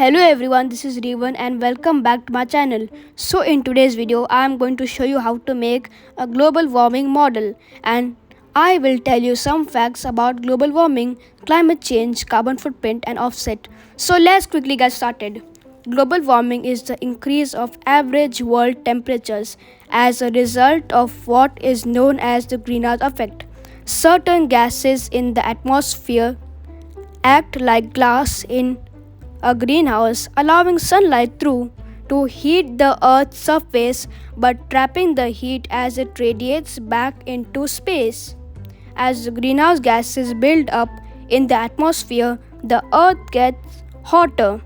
Hello everyone, this is Revan and welcome back to my channel. So in today's video, I am going to show you how to make a global warming model, and I will tell you some facts about global warming, climate change, carbon footprint and offset. So let's quickly get started. Global warming is the increase of average world temperatures as a result of what is known as the greenhouse effect. Certain gases in the atmosphere act like glass in a greenhouse, allowing sunlight through to heat the Earth's surface but trapping the heat as it radiates back into space. As the greenhouse gases build up in the atmosphere, the Earth gets hotter.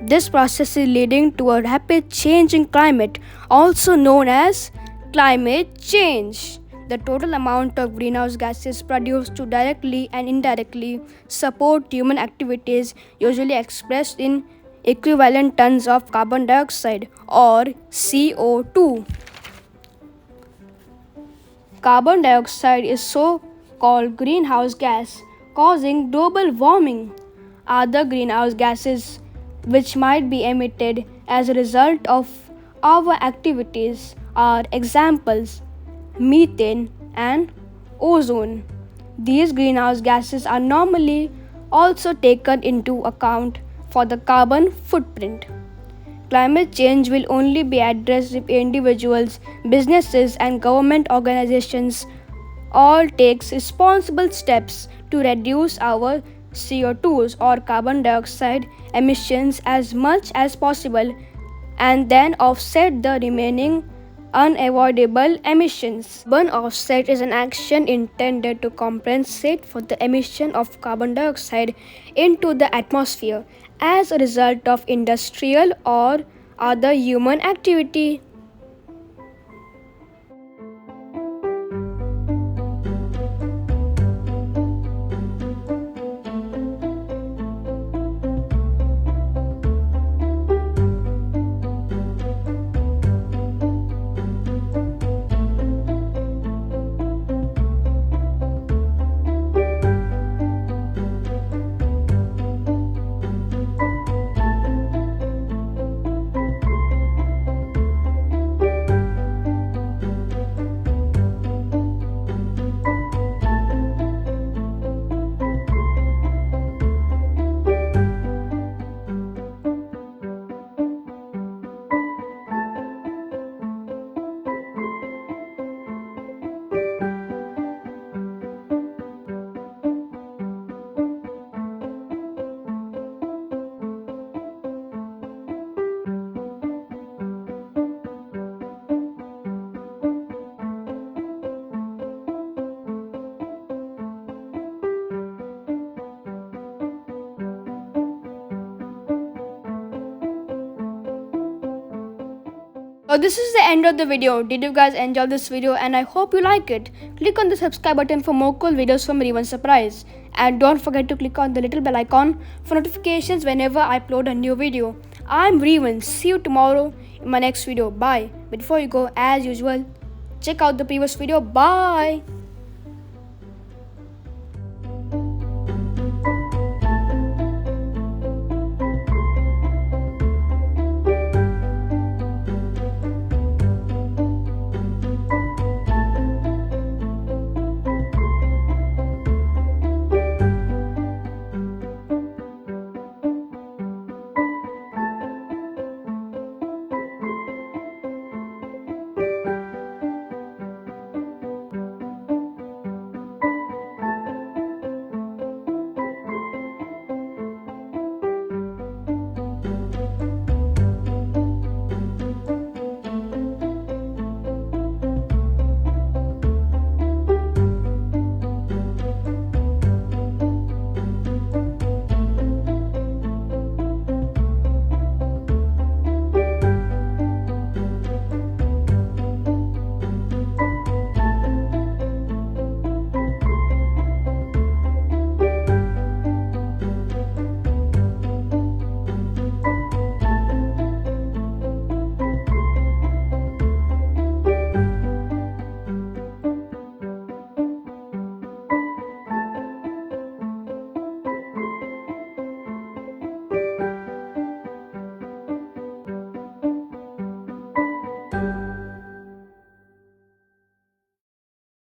This process is leading to a rapid change in climate, also known as climate change. The total amount of greenhouse gases produced to directly and indirectly support human activities, usually expressed in equivalent tons of carbon dioxide or CO2. Carbon dioxide is so-called greenhouse gas, causing global warming. Other greenhouse gases which might be emitted as a result of our activities are examples methane and ozone. These greenhouse gases are normally also taken into account for the carbon footprint. Climate change will only be addressed if individuals, businesses and government organizations all take responsible steps to reduce our CO2s or carbon dioxide emissions as much as possible and then offset the remaining unavoidable emissions. Carbon offset is an action intended to compensate for the emission of carbon dioxide into the atmosphere as a result of industrial or other human activity. So this is the end of the video. Did you guys enjoy this video? And I hope you like it. Click on the subscribe button for more cool videos from Revan Surprise. And don't forget to click on the little bell icon for notifications whenever I upload a new video. I'm Revan. See you tomorrow in my next video. Bye. But before you go, as usual, check out the previous video. Bye.